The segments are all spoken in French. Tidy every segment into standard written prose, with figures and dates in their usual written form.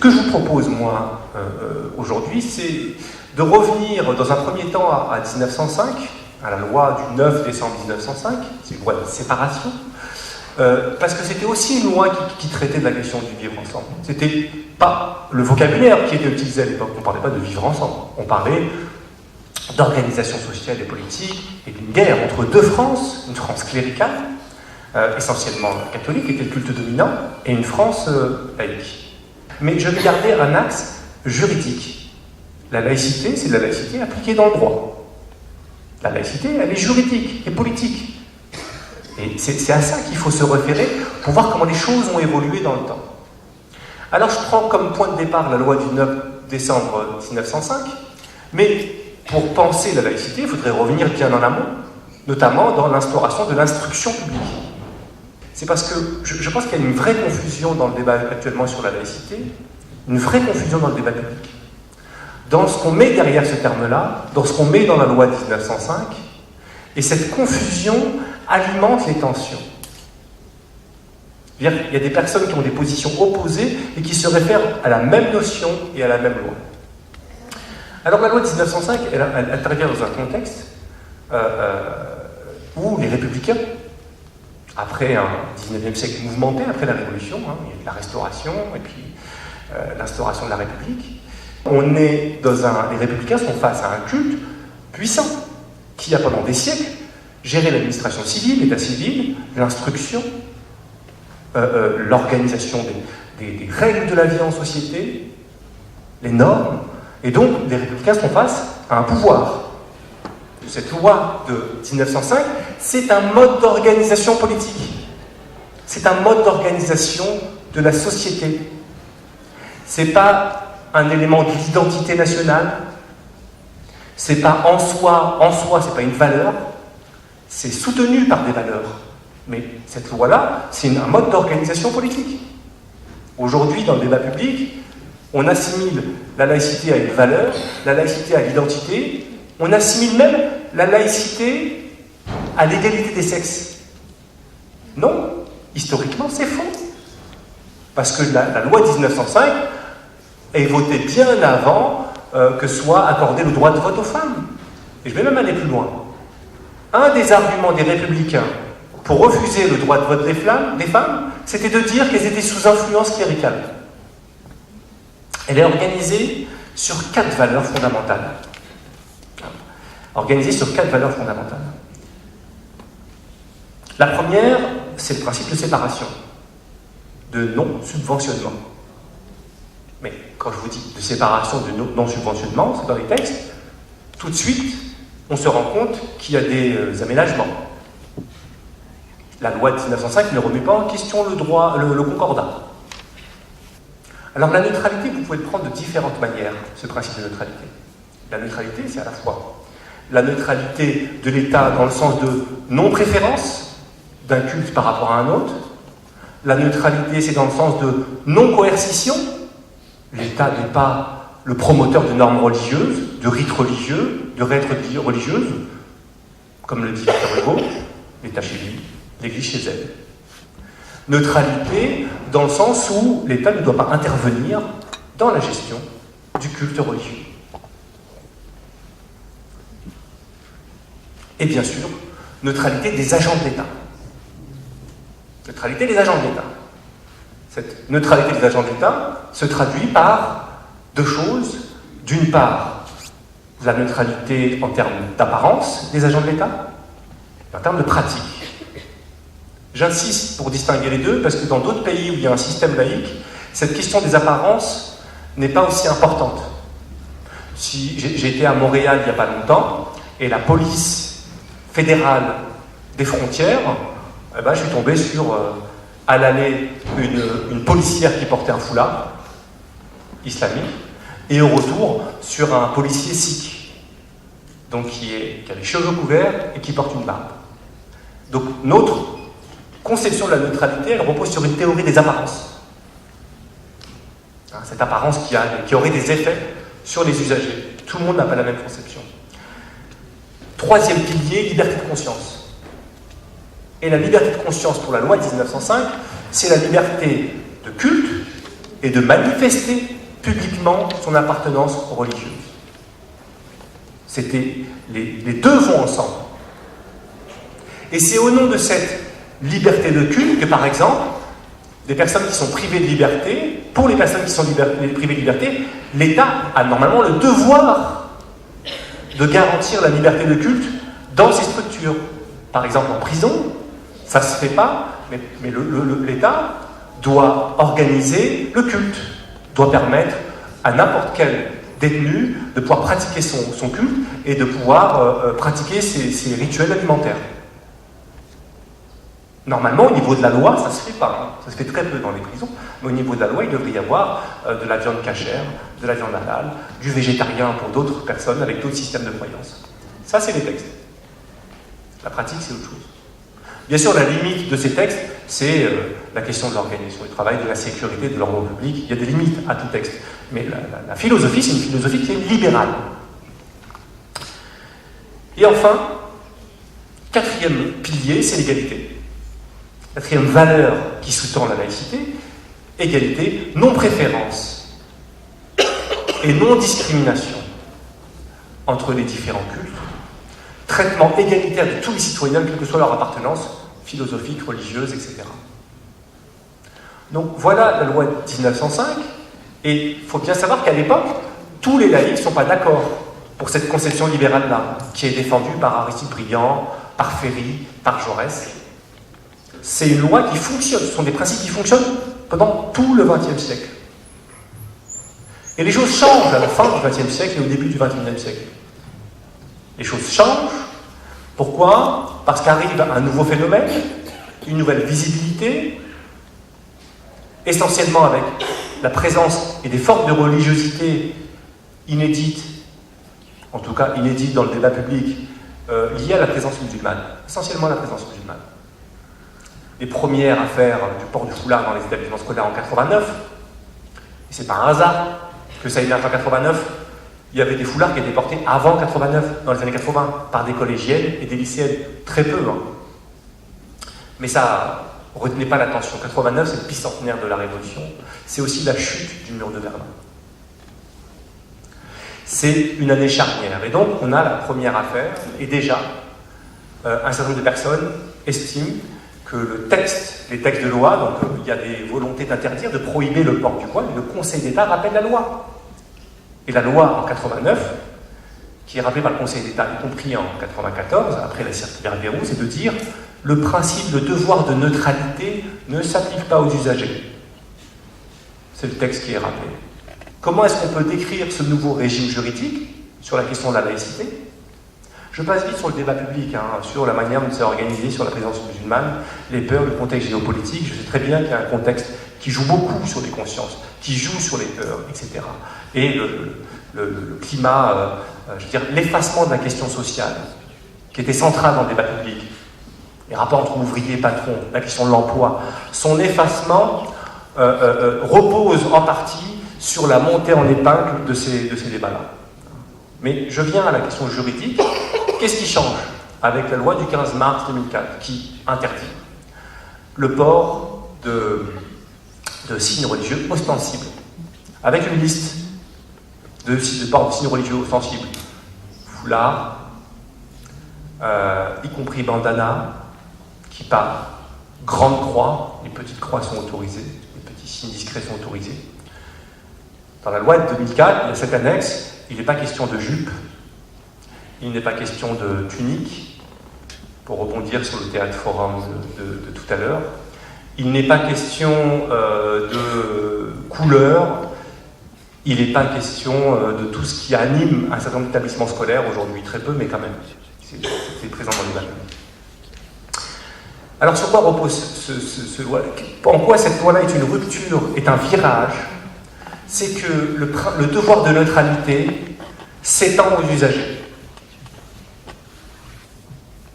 que je vous propose, moi, aujourd'hui, c'est de revenir dans un premier temps à 1905, à la loi du 9 décembre 1905, c'est une loi de séparation, parce que c'était aussi une loi qui traitait de la question du vivre ensemble. C'était pas le vocabulaire qui était utilisé à l'époque, on ne parlait pas de vivre ensemble, on parlait d'organisation sociale et politique et d'une guerre entre deux France, une France cléricale, essentiellement catholique, qui était le culte dominant, et une France laïque. Mais je vais garder un axe juridique. La laïcité, c'est de la laïcité appliquée dans le droit. La laïcité, elle est juridique et politique. Et c'est à ça qu'il faut se référer pour voir comment les choses ont évolué dans le temps. Alors je prends comme point de départ la loi du 9 décembre 1905, mais pour penser la laïcité, il faudrait revenir bien en amont, notamment dans l'instauration de l'instruction publique. C'est parce que je pense qu'il y a une vraie confusion dans le débat actuellement sur la laïcité, une vraie confusion dans le débat public. Dans ce qu'on met derrière ce terme-là, dans ce qu'on met dans la loi de 1905, et cette confusion alimente les tensions. Il y a des personnes qui ont des positions opposées et qui se réfèrent à la même notion et à la même loi. Alors la loi de 1905, elle intervient dans un contexte où les républicains, après un 19e siècle mouvementé, après la Révolution, il y a eu la Restauration et puis l'instauration de la République, les républicains sont face à un culte puissant qui a pendant des siècles géré l'administration civile, l'état civil, l'instruction, l'organisation des règles de la vie en société, les normes, et donc les républicains sont face à un pouvoir. Cette loi de 1905, c'est un mode d'organisation politique. C'est un mode d'organisation de la société. C'est pas un élément de l'identité nationale. C'est pas en soi, c'est pas une valeur. C'est soutenu par des valeurs. Mais cette loi-là, c'est un mode d'organisation politique. Aujourd'hui, dans le débat public, on assimile la laïcité à une valeur, la laïcité à l'identité, on assimile même la laïcité à l'égalité des sexes. Non, historiquement, c'est faux. Parce que la loi 1905 est votée bien avant que soit accordé le droit de vote aux femmes. Et je vais même aller plus loin. Un des arguments des républicains pour refuser le droit de vote des femmes, c'était de dire qu'elles étaient sous influence cléricale. Elle est organisée sur 4 valeurs fondamentales. Organisée sur 4 valeurs fondamentales. La première, c'est le principe de séparation, de non-subventionnement. Mais quand je vous dis de séparation, de non-subventionnement, c'est dans les textes, tout de suite, on se rend compte qu'il y a des aménagements. La loi de 1905 ne remet pas en question le concordat. Alors la neutralité, vous pouvez le prendre de différentes manières, ce principe de neutralité. La neutralité, c'est à la fois la neutralité de l'État dans le sens de non-préférence d'un culte par rapport à un autre. La neutralité, c'est dans le sens de non-coercition. L'État n'est pas le promoteur de normes religieuses, de rites religieux, de règles religieuses, comme le dit Victor Hugo, l'État chez lui, l'Église chez elle. Neutralité dans le sens où l'État ne doit pas intervenir dans la gestion du culte religieux. Et bien sûr, neutralité des agents de l'État. Neutralité des agents de l'État. Cette neutralité des agents de l'État se traduit par 2 choses. D'une part, la neutralité en termes d'apparence des agents de l'État, et en termes de pratique. J'insiste pour distinguer les deux, parce que dans d'autres pays où il y a un système laïque, cette question des apparences n'est pas aussi importante. J'ai été à Montréal il n'y a pas longtemps, et la police fédérale des frontières, je suis tombé sur, à l'aller, une policière qui portait un foulard islamique, et au retour, sur un policier sikh, donc qui a les cheveux couverts et qui porte une barbe. Donc notre conception de la neutralité, elle repose sur une théorie des apparences. Cette apparence qui aurait des effets sur les usagers. Tout le monde n'a pas la même conception. 3e pilier, liberté de conscience. Et la liberté de conscience pour la loi de 1905, c'est la liberté de culte et de manifester publiquement son appartenance religieuse. Les deux vont ensemble. Et c'est au nom de cette liberté de culte que, par exemple, des personnes qui sont privées de liberté, pour les personnes qui sont privées de liberté, l'État a normalement le devoir de garantir la liberté de culte dans ces structures. Par exemple, en prison, ça ne se fait pas, mais l'État doit organiser le culte, doit permettre à n'importe quel détenu de pouvoir pratiquer son culte et de pouvoir pratiquer ses rituels alimentaires. Normalement, au niveau de la loi, ça ne se fait pas. Hein. Ça se fait très peu dans les prisons. Mais au niveau de la loi, il devrait y avoir de la viande cachère, de la viande halal, du végétarien pour d'autres personnes avec d'autres systèmes de croyances. Ça, c'est les textes. La pratique, c'est autre chose. Bien sûr, la limite de ces textes, c'est la question de l'organisation du travail, de la sécurité, de l'ordre public. Il y a des limites à tout texte. Mais la philosophie, c'est une philosophie qui est libérale. Et enfin, quatrième pilier, c'est l'égalité. Quatrième valeur qui sous-tend la laïcité, égalité, non-préférence et non-discrimination entre les différents cultes, traitement égalitaire de tous les citoyens, quelle que soit leur appartenance philosophique, religieuse, etc. Donc voilà la loi de 1905, et il faut bien savoir qu'à l'époque, tous les laïcs ne sont pas d'accord pour cette conception libérale-là, qui est défendue par Aristide Briand, par Ferry, par Jaurès. C'est une loi qui fonctionne, ce sont des principes qui fonctionnent pendant tout le XXe siècle. Et les choses changent à la fin du XXe siècle et au début du XXIe siècle. Les choses changent. Pourquoi? Parce qu'arrive un nouveau phénomène, une nouvelle visibilité, essentiellement avec la présence et des formes de religiosité inédites, en tout cas inédites dans le débat public, liées à la présence musulmane, essentiellement la présence musulmane. Les premières à faire du port du foulard dans les établissements scolaires en 89, et c'est pas un hasard que ça émerge en 89, il y avait des foulards qui étaient portés avant 89, dans les années 80, par des collégiennes et des lycéennes, très peu. Hein. Mais ça ne retenait pas l'attention. 89, c'est le bicentenaire de la Révolution, c'est aussi la chute du mur de Berlin. C'est une année charnière, et donc on a la première affaire, et déjà, un certain nombre de personnes estiment que les textes de loi, donc il y a des volontés d'interdire, de prohiber le port du voile, et le Conseil d'État rappelle la loi. Et la loi en 89, qui est rappelée par le Conseil d'État, y compris en 94, après la circulaire Bayrou, c'est de dire le principe de devoir de neutralité ne s'applique pas aux usagers. C'est le texte qui est rappelé. Comment est-ce qu'on peut décrire ce nouveau régime juridique sur la question de la laïcité? Je passe vite sur le débat public, sur la manière dont c'est organisé, sur la présence musulmane, les peurs, le contexte géopolitique. Je sais très bien qu'il y a un contexte qui joue beaucoup sur les consciences, qui joue sur les peurs, etc. Et le climat, je veux dire, l'effacement de la question sociale, qui était central dans le débat public, les rapports entre ouvriers et patrons, la question de l'emploi, son effacement repose en partie sur la montée en épingle de ces débats-là. Mais je viens à la question juridique. Qu'est-ce qui change avec la loi du 15 mars 2004 qui interdit le port de signes religieux ostensibles, avec une liste de port de signes religieux ostensibles, foulard, y compris bandana, kippa, grande croix, les petites croix sont autorisées, les petits signes discrets sont autorisés. Dans la loi de 2004, il y a cette annexe, il n'est pas question de jupe, il n'est pas question de tunique, pour rebondir sur le théâtre forum de tout à l'heure. Il n'est pas question de couleur, il n'est pas question de tout ce qui anime un certain nombre d'établissements scolaires, aujourd'hui très peu, mais quand même, c'est présent dans les débat. Alors sur quoi repose en quoi cette loi-là est une rupture, est un virage? C'est que le devoir de neutralité s'étend aux usagers.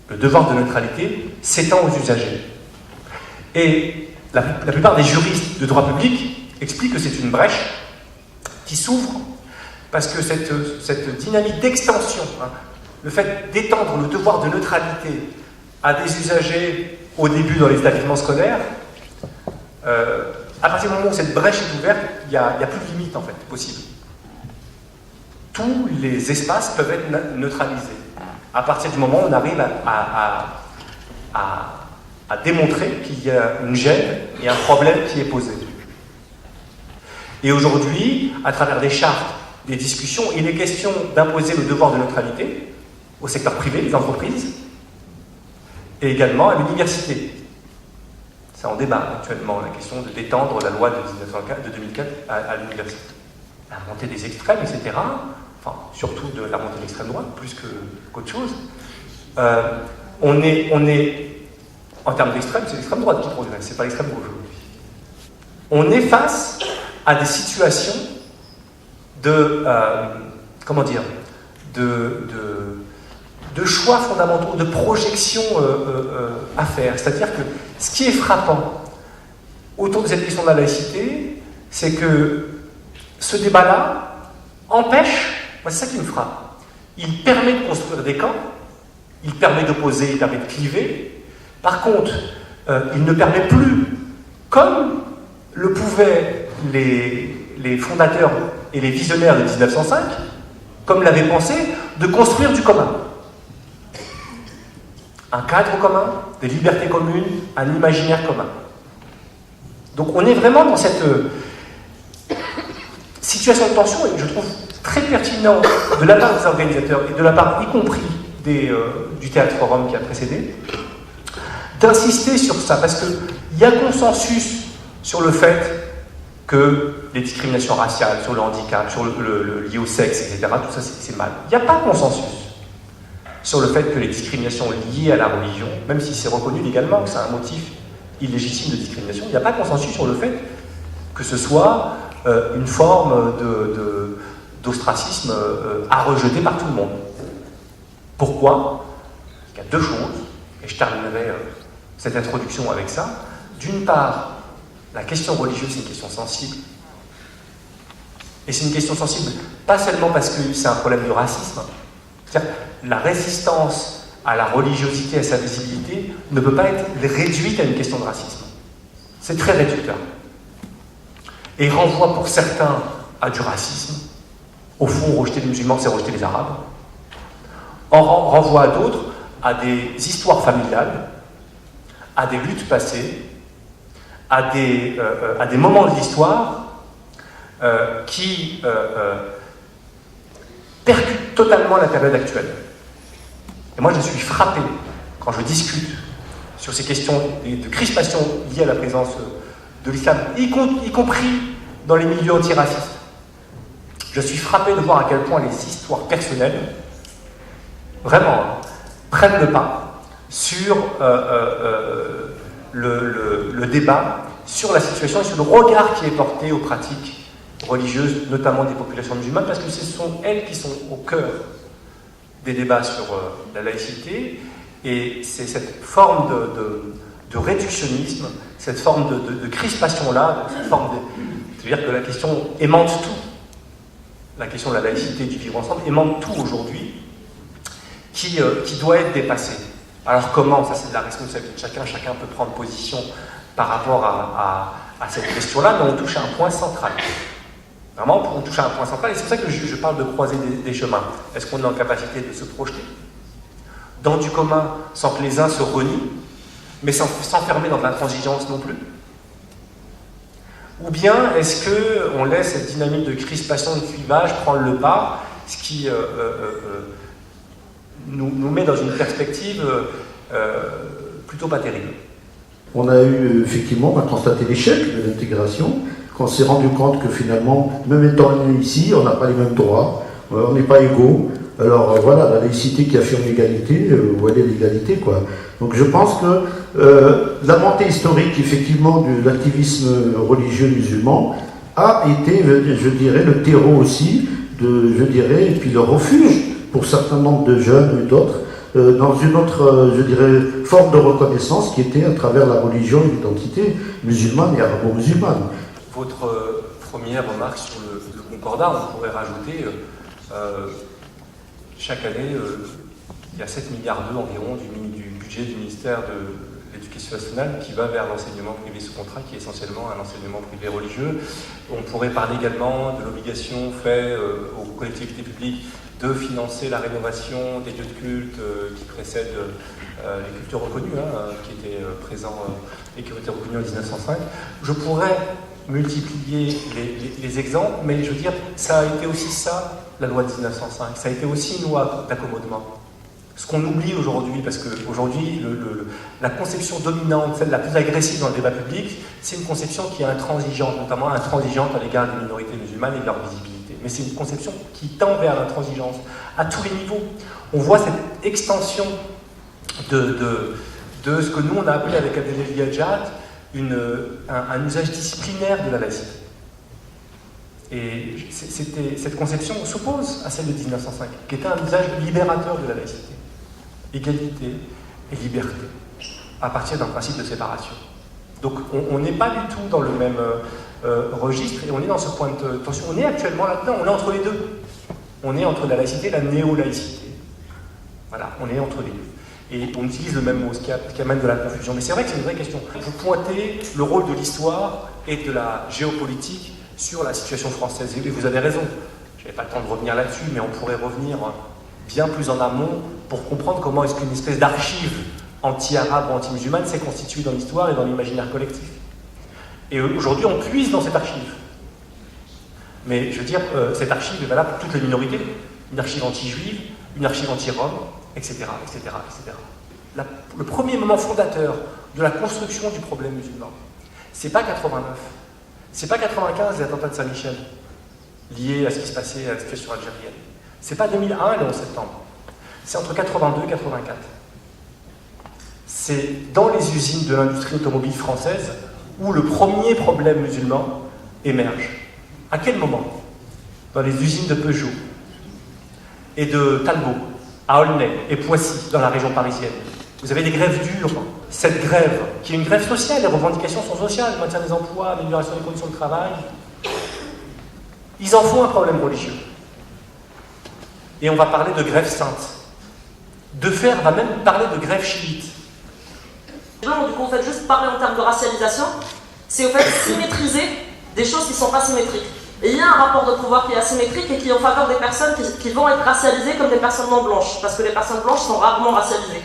Le devoir de neutralité s'étend aux usagers. Et la plupart des juristes de droit public expliquent que c'est une brèche qui s'ouvre parce que cette dynamique d'extension, le fait d'étendre le devoir de neutralité à des usagers au début dans les établissements scolaires, à partir du moment où cette brèche est ouverte, il n'y a plus de limite en fait possible. Tous les espaces peuvent être neutralisés. À partir du moment où on arrive à démontrer qu'il y a une gêne et un problème qui est posé. Et aujourd'hui, à travers des chartes, des discussions, il est question d'imposer le devoir de neutralité au secteur privé, les entreprises, et également à l'université. C'est en débat actuellement, la question de d'étendre la loi de 2004 à l'université. La montée des extrêmes, etc., enfin, surtout de la montée de l'extrême droite, plus qu'autre chose. On est, en termes d'extrême, c'est l'extrême droite qui progresse, c'est pas l'extrême gauche aujourd'hui. On est face à des situations de, comment dire, de choix fondamentaux, de projections à faire. C'est-à-dire que ce qui est frappant autour de cette question de la laïcité, c'est que ce débat-là empêche, moi c'est ça qui me frappe, il permet de construire des camps, il permet d'opposer, il permet de cliver. Par contre, il ne permet plus, comme le pouvaient les fondateurs et les visionnaires de 1905, comme l'avaient pensé, de construire du commun. Un cadre commun, des libertés communes, un imaginaire commun. Donc on est vraiment dans cette situation de tension, et je trouve très pertinent de la part des organisateurs et de la part y compris du Théâtre Forum qui a précédé, d'insister sur ça, parce qu'il y a consensus sur le fait que les discriminations raciales, sur le handicap, sur le lié au sexe, etc., tout ça c'est mal. Il n'y a pas de consensus sur le fait que les discriminations liées à la religion, même si c'est reconnu légalement que c'est un motif illégitime de discrimination, il n'y a pas de consensus sur le fait que ce soit une forme d'ostracisme à rejeter par tout le monde. Pourquoi? Il y a deux choses, et je terminerai cette introduction avec ça. D'une part, la question religieuse, c'est une question sensible. Et c'est une question sensible, pas seulement parce que c'est un problème de racisme. C'est-à-dire, la résistance à la religiosité, à sa visibilité, ne peut pas être réduite à une question de racisme. C'est très réducteur. Et renvoie pour certains à du racisme. Au fond, rejeter les musulmans, c'est rejeter les arabes. Renvoie à d'autres à des histoires familiales, à des luttes passées, à des moments de l'histoire qui percutent totalement la période actuelle. Et moi, je suis frappé quand je discute sur ces questions de crispation liées à la présence de l'islam, y compris dans les milieux antiracistes. Je suis frappé de voir à quel point les histoires personnelles, vraiment, prennent le pas sur le débat, sur la situation et sur le regard qui est porté aux pratiques religieuses, notamment des populations musulmanes, parce que ce sont elles qui sont au cœur des débats sur la laïcité, et c'est cette forme de réductionnisme, cette forme de crispation-là, c'est-à-dire que la question aimante tout, la question de la laïcité, du vivre ensemble, aimante tout aujourd'hui, qui doit être dépassée. Alors comment? Ça c'est de la responsabilité de chacun, chacun peut prendre position par rapport à cette question-là, mais on touche à un point central. Vraiment, on touche à un point central, et c'est pour ça que je parle de croiser des chemins. Est-ce qu'on est en capacité de se projeter dans du commun sans que les uns se renient, mais sans s'enfermer dans l'intransigeance non plus? Ou bien est-ce qu'on laisse cette dynamique de crispation, de clivage prendre le pas, ce qui nous met dans une perspective plutôt pas terrible? On a eu effectivement constaté l'échec de l'intégration, qu'on s'est rendu compte que finalement, même étant ici, on n'a pas les mêmes droits, on n'est pas égaux. Alors voilà, la laïcité qui affirme l'égalité, où elle est l'égalité, quoi. Donc je pense que la montée historique, effectivement, de l'activisme religieux musulman a été, je dirais, le terreau aussi, et puis le refuge pour certain nombre de jeunes et d'autres, dans une autre, je dirais, forme de reconnaissance qui était à travers la religion et l'identité musulmane et arabo-musulmane. Votre première remarque sur le concordat, on pourrait rajouter, chaque année, il y a 7 milliards d'euros environ du budget du ministère de l'éducation nationale qui va vers l'enseignement privé sous contrat, qui est essentiellement un enseignement privé religieux. On pourrait parler également de l'obligation faite aux collectivités publiques de financer la rénovation des lieux de culte qui précèdent les cultes reconnus, qui étaient présents et qui ont été reconnus en 1905. Je pourrais multiplier les exemples, mais je veux dire, ça a été aussi ça, la loi de 1905. Ça a été aussi une loi d'accommodement. Ce qu'on oublie aujourd'hui, parce qu'aujourd'hui, la conception dominante, celle la plus agressive dans le débat public, c'est une conception qui est intransigeante, notamment intransigeante à l'égard des minorités musulmanes et de leur visibilité. Mais c'est une conception qui tend vers l'intransigeance à tous les niveaux. On voit cette extension de ce que nous on a appelé avec Abdelali Hadjad un usage disciplinaire de la laïcité. Et cette conception s'oppose à celle de 1905, qui était un usage libérateur de la laïcité. Égalité et liberté, à partir d'un principe de séparation. Donc on n'est pas du tout dans le même registre, et on est dans ce point de tension. On est actuellement là-dedans, on est entre les deux. On est entre la laïcité et la néo-laïcité. Voilà, on est entre les deux. Et on utilise le même mot, ce qui amène de la confusion. Mais c'est vrai que c'est une vraie question. Vous pointez le rôle de l'histoire et de la géopolitique sur la situation française. Et vous avez raison. Je n'avais pas le temps de revenir là-dessus, mais on pourrait revenir bien plus en amont pour comprendre comment est-ce qu'une espèce d'archive anti-arabe ou anti-musulmane s'est constituée dans l'histoire et dans l'imaginaire collectif. Et aujourd'hui, on puise dans cette archive. Mais je veux dire, cette archive est valable pour toutes les minorités. Une archive anti-juive, une archive anti-rome, etc., etc., etc. Le premier moment fondateur de la construction du problème musulman, c'est pas 89, c'est pas 95, les attentats de Saint-Michel, liés à ce qui se passait à la situation algérienne. C'est pas 2001, le 11 septembre. C'est entre 82 et 84. C'est dans les usines de l'industrie automobile française où le premier problème musulman émerge. À quel moment? Dans les usines de Peugeot et de Talbot, à Aulnay et Poissy, dans la région parisienne. Vous avez des grèves dures. Cette grève, qui est une grève sociale, les revendications sont sociales, maintien des emplois, amélioration des conditions de travail. Ils en font un problème religieux. Et on va parler de grève sainte. Defer va même parler de grève chiite. Du coup, en fait, juste parler en termes de racialisation, c'est au fait symétriser des choses qui ne sont pas symétriques. Et il y a un rapport de pouvoir qui est asymétrique et qui est en faveur des personnes qui vont être racialisées comme des personnes non blanches, parce que les personnes blanches sont rarement racialisées.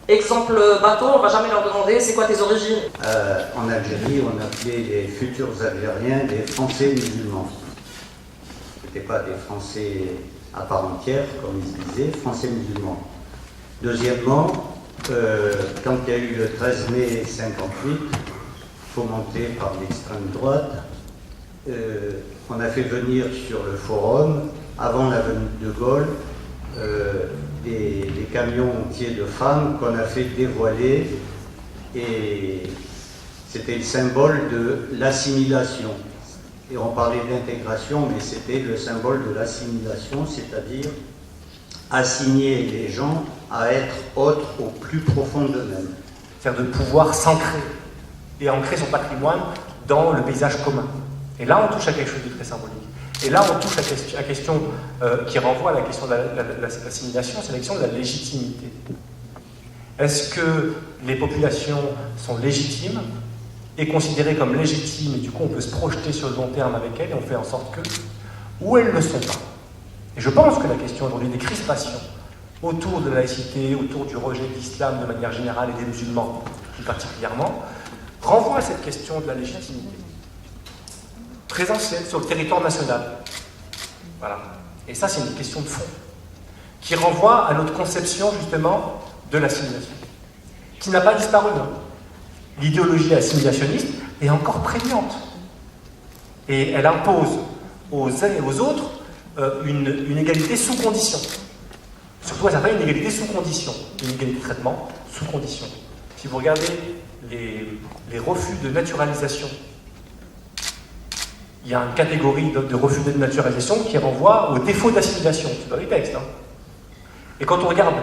Exemple bateau, on ne va jamais leur demander c'est quoi tes origines. En Algérie, on appelait les futurs Algériens des Français musulmans. Ce n'étaient pas des Français à part entière, comme ils disaient, Français musulmans. Deuxièmement, quand il y a eu le 13 mai 58, fomenté par l'extrême droite, on a fait venir sur le forum, avant la venue de Gaulle, des camions entiers de femmes qu'on a fait dévoiler, et c'était le symbole de l'assimilation. Et on parlait d'intégration, mais c'était le symbole de l'assimilation, c'est-à-dire assigner les gens à être autres au plus profond d'eux-mêmes. C'est-à-dire de pouvoir s'ancrer et ancrer son patrimoine dans le paysage commun. Et là, on touche à quelque chose de très symbolique. Et là, on touche à la question qui renvoie à la question de l'assimilation, c'est la question de la légitimité. Est-ce que les populations sont légitimes et considérées comme légitimes, et du coup on peut se projeter sur le long terme avec elles, et on fait en sorte que, ou elles ne le sont pas. Et je pense que la question aujourd'hui des crispations autour de la laïcité, autour du rejet de l'islam de manière générale et des musulmans plus particulièrement, renvoie à cette question de la légitimité présentielle sur le territoire national. Voilà. Et ça, c'est une question de fond qui renvoie à notre conception justement de l'assimilation, qui n'a pas disparu. Non. L'idéologie assimilationniste est encore prégnante. Et elle impose aux uns et aux autres une égalité sous condition. Surtout, elle s'appelle une égalité sous condition, une égalité de traitement sous condition. Si vous regardez les refus de naturalisation, il y a une catégorie de refus de naturalisation qui renvoie au défaut d'assimilation. C'est dans les textes. Hein. Et quand on regarde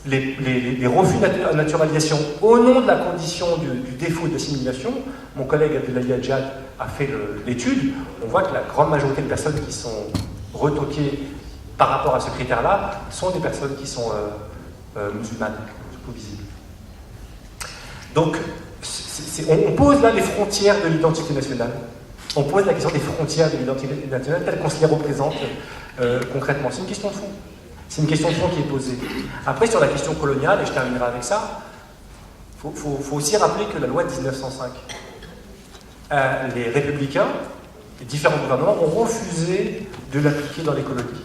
les refus de naturalisation au nom de la condition du défaut d'assimilation, mon collègue Abdelali Hadjad a fait l'étude, on voit que la grande majorité des personnes qui sont retoquées par rapport à ce critère-là sont des personnes qui sont musulmanes, plutôt visibles. Donc, on pose là les frontières de l'identité nationale. On pose la question des frontières de l'identité nationale telles qu'on se les représente concrètement. C'est une question de fond. C'est une question de fond qui est posée. Après, sur la question coloniale, et je terminerai avec ça, il faut aussi rappeler que la loi de 1905, les républicains, les différents gouvernements ont refusé de l'appliquer dans les colonies.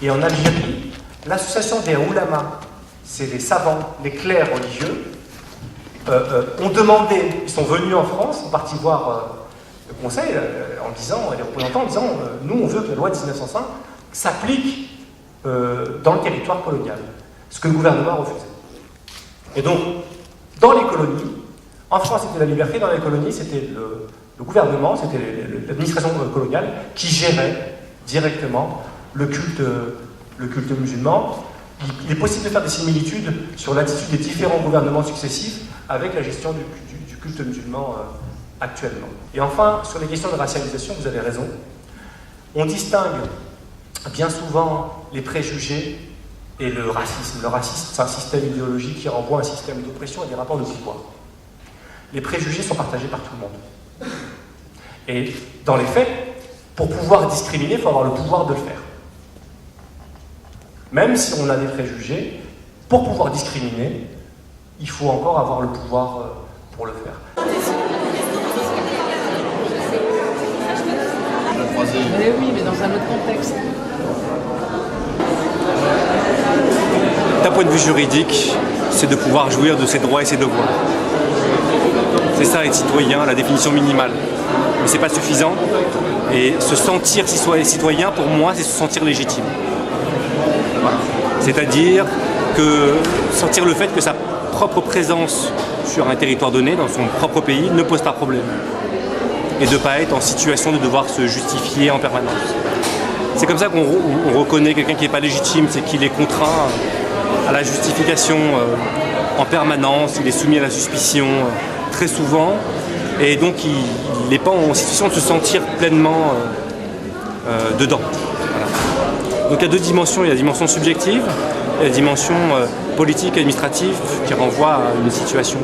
Et en Algérie, l'association des oulamas, c'est les savants, les clercs religieux, ont demandé, ils sont venus en France, sont partis voir le conseil en disant, les représentants en disant, nous on veut que la loi de 1905 s'applique dans le territoire colonial, ce que le gouvernement a refusé. Et donc, dans les colonies, en France c'était la liberté, dans les colonies c'était le gouvernement, c'était l'administration coloniale qui gérait directement le culte musulman. Il est possible de faire des similitudes sur l'attitude des différents gouvernements successifs avec la gestion du culte musulman actuellement. Et enfin, sur les questions de racialisation, vous avez raison. On distingue bien souvent les préjugés et le racisme. Le racisme, c'est un système idéologique qui renvoie à un système d'oppression et des rapports de pouvoir. Les préjugés sont partagés par tout le monde. Et dans les faits, pour pouvoir discriminer, il faut avoir le pouvoir de le faire. Même si on a des préjugés, pour pouvoir discriminer, il faut encore avoir le pouvoir pour le faire. Mais oui, mais dans un autre contexte. D'un point de vue juridique, c'est de pouvoir jouir de ses droits et ses devoirs. C'est ça être citoyen, la définition minimale. Mais c'est pas suffisant. Et se sentir citoyen, pour moi, c'est se sentir légitime. Voilà. C'est-à-dire que sentir le fait que sa propre présence sur un territoire donné, dans son propre pays, ne pose pas problème. Et de ne pas être en situation de devoir se justifier en permanence. C'est comme ça qu'on reconnaît quelqu'un qui n'est pas légitime, c'est qu'il est contraint à la justification en permanence, il est soumis à la suspicion très souvent, et donc il n'est pas en situation de se sentir pleinement dedans. Voilà. Donc il y a deux dimensions, il y a la dimension subjective, et la dimension politique et administrative qui renvoie à une situation